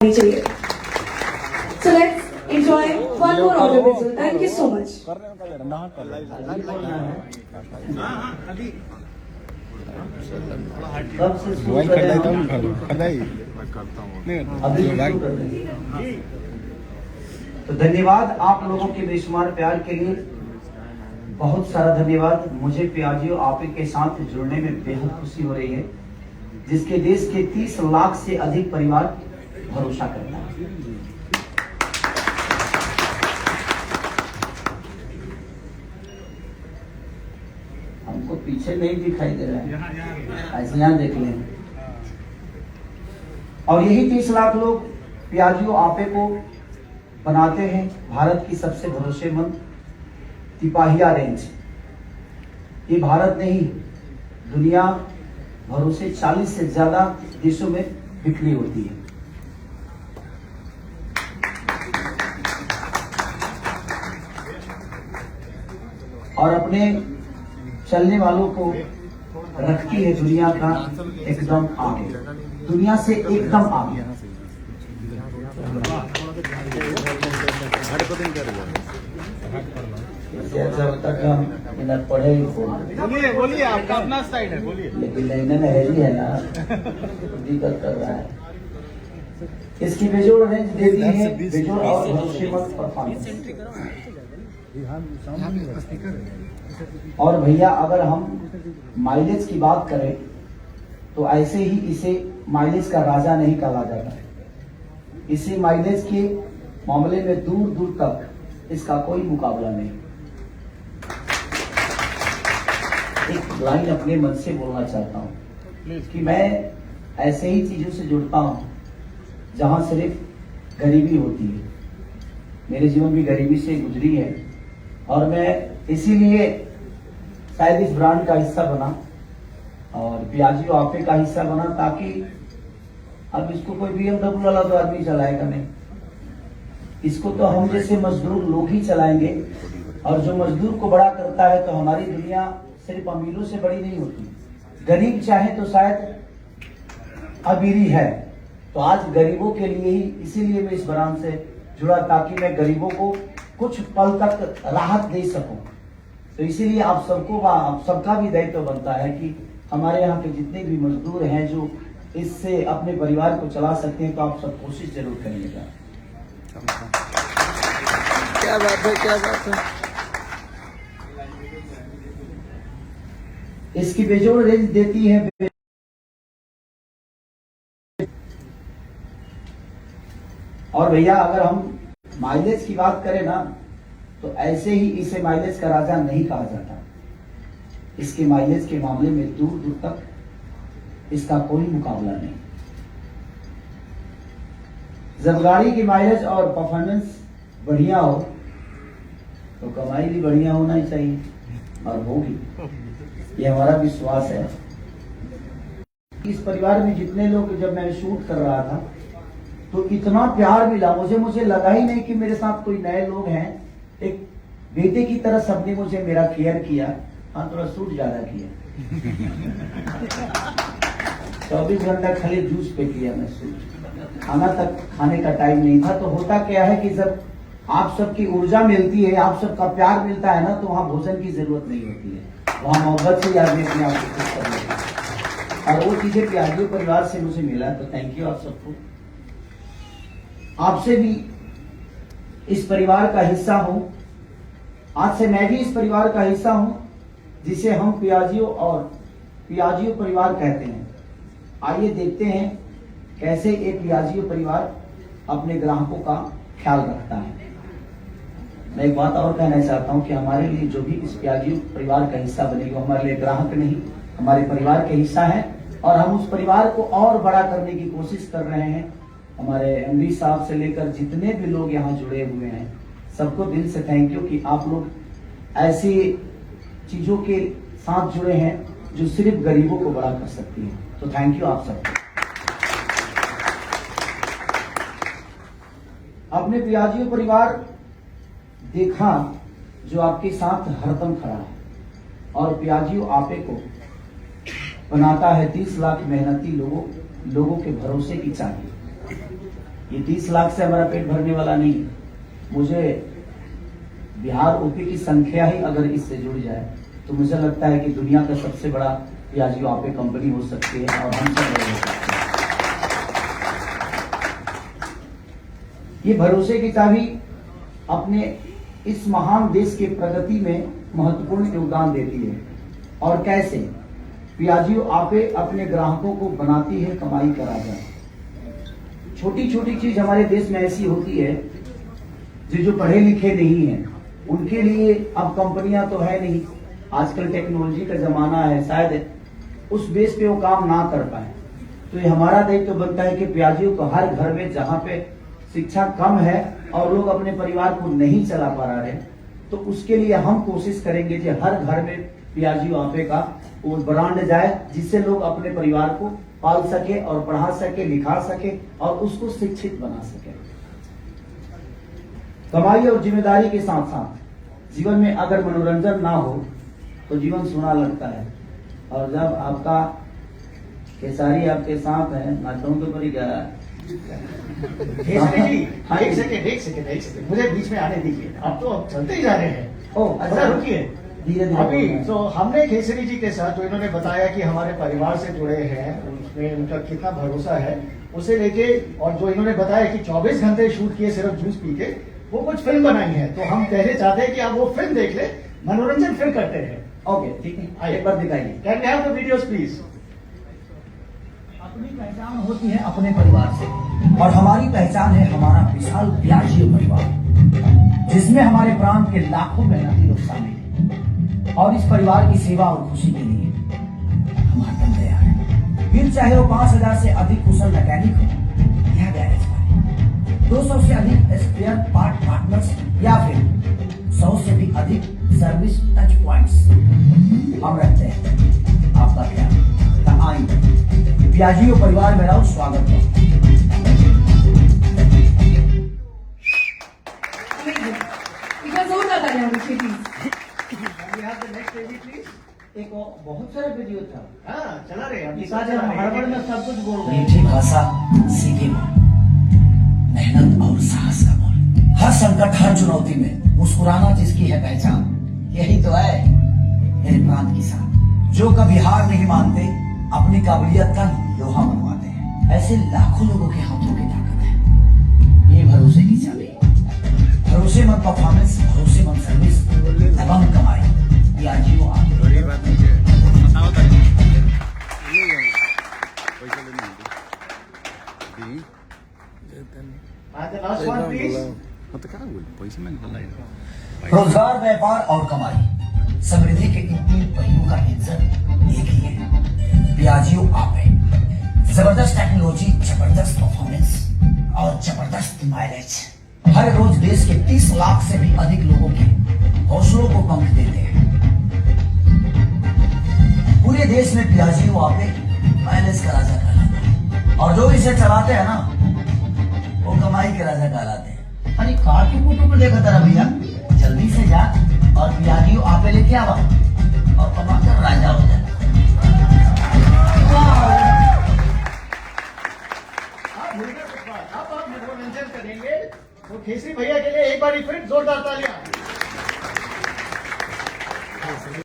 चाहिए. So let's enjoy one more audio visual. Thank you so much. तो धन्यवाद आप लोगों के बेशुमार प्यार के लिए, बहुत सारा धन्यवाद। मुझे पियाजियो आप के साथ जुड़ने में बेहद खुशी हो रही है, जिसके देश के 30 लाख से अधिक परिवार भरोसा करता है। हमको पीछे नहीं दिखाई दे रहा है, ऐसे यहाँ देख लें। और यही 30 लाख लोग पियाजियो आपे को बनाते हैं भारत की सबसे भरोसेमंद तिपाहिया रेंज। ये भारत नहीं, दुनिया भरों से 40 से ज्यादा देशों में बिक्री होती है। और अपने चलने वालों को रखती है दुनिया का एकदम आगे, दुनिया से एकदम आगे। ऐसा होता कि हम बिना पढ़े ही बोलिए बोलिए, आपका अपना स्टाइल है, बोलिए। लेकिन लाइन हैवी है ना, दिक्कत कर रहा है। इसकी बेजोड़ रेंज देती है, बेजोड़ और भरोसेमंद परफॉर्मेंस। और भैया अगर हम माइलेज की बात करें तो ऐसे ही इसे माइलेज का राजा नहीं कहा जाता। इसे माइलेज के मामले में दूर दूर तक इसका कोई मुकाबला नहीं। एक लाइन अपने मन से बोलना चाहता हूं कि मैं ऐसे ही चीजों से जुड़ता हूं जहां सिर्फ गरीबी होती है। मेरे जीवन भी गरीबी से गुजरी है और मैं इसीलिए शायद इस ब्रांड का हिस्सा बना और पियाजियो आपे का हिस्सा बना, ताकि अब इसको कोई BMW वाला तो आदमी चलाएगा नहीं, इसको तो हम जैसे मजदूर लोग ही चलाएंगे। और जो मजदूर को बड़ा करता है, तो हमारी दुनिया सिर्फ अमीरों से बड़ी नहीं होती, गरीब चाहे तो शायद अमीरी है। तो आज गरीबों के लिए ही, इसीलिए मैं इस ब्रांड से जुड़ा, ताकि मैं गरीबों को कुछ पल तक राहत दे सकूं। तो इसीलिए आप सबका भी दायित्व बनता है कि हमारे यहाँ के जितने भी मजदूर हैं जो इससे अपने परिवार को चला सकते हैं, तो आप सब कोशिश जरूर करिएगा। क्या बात है, क्या बात है। इसकी बेजोड़ रेंज देती है। और भैया अगर हम माइलेज की बात करें ना, तो ऐसे ही इसे माइलेज का राजा नहीं कहा जाता। इसके माइलेज के मामले में दूर दूर तक इसका कोई मुकाबला नहीं। जब गाड़ी की माइलेज और परफॉर्मेंस बढ़िया हो तो कमाई भी बढ़िया होना ही चाहिए, और होगी, ये हमारा विश्वास है। इस परिवार में जितने लोग, जब मैं शूट कर रहा था तो इतना प्यार मिला मुझे लगा ही नहीं कि मेरे साथ कोई नए लोग हैं। एक बेटे की तरह सबने मुझे मेरा केयर किया। हाँ, थोड़ा सूट ज्यादा किया। 24 घंटा खाली जूस पे किया मैं सूट, खाना तक खाने का टाइम नहीं था। तो होता क्या है कि जब आप सबकी ऊर्जा मिलती है, आप सबका प्यार मिलता है ना, तो वहां भोजन की जरूरत नहीं होती है, वहां मोहब्बत से आदमी अपने आप को खुश कर लेता है। और वो चीजें पियाजियो परिवार से मुझे मिला। तो थैंक यू आप सबको। आपसे भी इस परिवार का हिस्सा हूं। आज से मैं भी इस परिवार का हिस्सा हूं, जिसे हम पियाजियो और पियाजियो परिवार कहते हैं। आइए देखते हैं कैसे एक पियाजियो परिवार अपने ग्राहकों का ख्याल रखता है। मैं एक बात और कहना चाहता हूं कि हमारे लिए जो भी इस पियाजियो परिवार का हिस्सा बनेगा, हमारे लिए ग्राहक नहीं, हमारे परिवार के हिस्सा है। और हम उस परिवार को और बड़ा करने की कोशिश कर रहे हैं। हमारे MD साहब से लेकर जितने भी लोग यहाँ जुड़े हुए हैं, सबको दिल से थैंक यू कि आप लोग ऐसी चीजों के साथ जुड़े हैं जो सिर्फ गरीबों को बड़ा कर सकती है। तो थैंक यू आप सबको। अपने पियाजियो परिवार देखा जो आपके साथ हरदम खड़ा है, और पियाजियो आपे को बनाता है 30 लाख मेहनती लोगों के भरोसे की चाबी। ये 30 लाख से हमारा पेट भरने वाला नहीं है। मुझे बिहार ओपी की संख्या ही अगर इससे जुड़ जाए तो मुझे लगता है कि दुनिया का सबसे बड़ा पियाजियो आपे कंपनी हो सकती है और हम सब बड़े हो सकते हैं। ये भरोसे की चाबी अपने इस महान देश के प्रगति में महत्वपूर्ण योगदान देती है। और कैसे? पियाजियो आपे अपने ग्राहकों को बनाती है कमाई का राजा। छोटी छोटी चीज हमारे देश में ऐसी होती है जो पढ़े लिखे नहीं है उनके लिए अब कंपनियां तो है नहीं, आजकल टेक्नोलॉजी का जमाना है, शायद उस बेस पे वो काम ना कर पाए। तो ये हमारा दायित्व बनता है कि पियाजियो को हर घर में जहाँ पे शिक्षा कम है और लोग अपने परिवार को नहीं चला पा रहे तो उसके लिए हम कोशिश करेंगे कि हर घर में पियाजियो आपे का वो ब्रांड जाए जिससे लोग अपने परिवार को पाल सके और पढ़ा सके, लिखा सके और उसको शिक्षित बना सके। कमाई और जिम्मेदारी के साथ साथ जीवन में अगर मनोरंजन ना हो तो जीवन सूना लगता है। और जब आपका केसारी आपके साथ है, नाचों के ऊपर ही गया केसरी जी, एक सेकंड मुझे बीच में आने दीजिए। अब तो चलते ही जा रहे हैं। ओ थोड़ा अच्छा, रुकिए। धीरे धीरे अभी बोलना है। तो हमने केसरी जी के साथ जो इन्होंने बताया कि हमारे परिवार से जुड़े हैं, उसमें उनका कितना भरोसा है उसे लेके, और जो इन्होंने बताया कि 24 घंटे शूट किए सिर्फ जूस पी के, वो कुछ फिल्म बनाई है। तो हम कहना चाहते हैं कि आप वो फिल्म देख ले, मनोरंजन फिर करते हैं। ओके ठीक है, एक बार दिखाइए। Can we have the videos please? अपनी पहचान होती है अपने परिवार से और हमारी पहचान है हमारा विशाल पियाजियो परिवार जिसमें हमारे प्राण के लाखों मेहनती लोग शामिल हैं। और इस परिवार की सेवा और खुशी के लिए हम हरदम तैयार हैं। फिर चाहे वो 5000 से अधिक कुशल मैकेनिक हो या गैरेज वाले, 200 से अधिक स्पेयर पार्ट पार्टनर्स या फिर 100 से भी अधिक सर्विस टच पॉइंट्स, हम रखते हैं आपका प्यार। आइए पियाजियो परिवार में रहो, स्वागत है। इधर जोरदार तालियां होनी चाहिए प्लीज। एक और बहुत सारा वीडियो था। हाँ, चला रहे हैं अभी। इस आज हम हड़बड़ में सब कुछ बोल रहे हैं। मीठी भाषा सीखे मोल, मेहनत और साहस का मोल। हर संकट हर चुनौती में मुस्कुराना जिसकी है पहचान, यही तो है मेरे प्रांत किसान जो कभी हार नहीं मानते, अपनी काबिलियत का लोहा मनवाते हैं। ऐसे लाखों लोगों के हाथों की ताकत है ये भरोसे की चाबी। भरोसेमंद परफॉर्मेंस, भरोसेमंद सर्विस, दबंग कमाई, पियाजियो आपे। बड़ी बात मुझे बताओ तो पैसे लेने दी लास्ट वन प्लीज। तो क्या बोल पैसे में रोजगार, व्यापार और कमाई, समृद्धि के इन 3 पहियों का इंजन एक ही है, पियाजियो आपे। जबरदस्त टेक्नोलॉजी, जबरदस्त परफॉर्मेंस और जबरदस्त माइलेज हर रोज देश के 30 लाख से भी अधिक लोगों के हौसलों को पंख देते हैं। पूरे देश में पियाजियो आपे माइलेज का राजा कहलाता है और जो इसे चलाते हैं ना वो कमाई के राजा कहलाते हैं। अरे कार्टून कुटू को देखा था भैया, जल्दी से जा और पियाजियो आपे लेके आवा और कमा कर राजा हो जाए।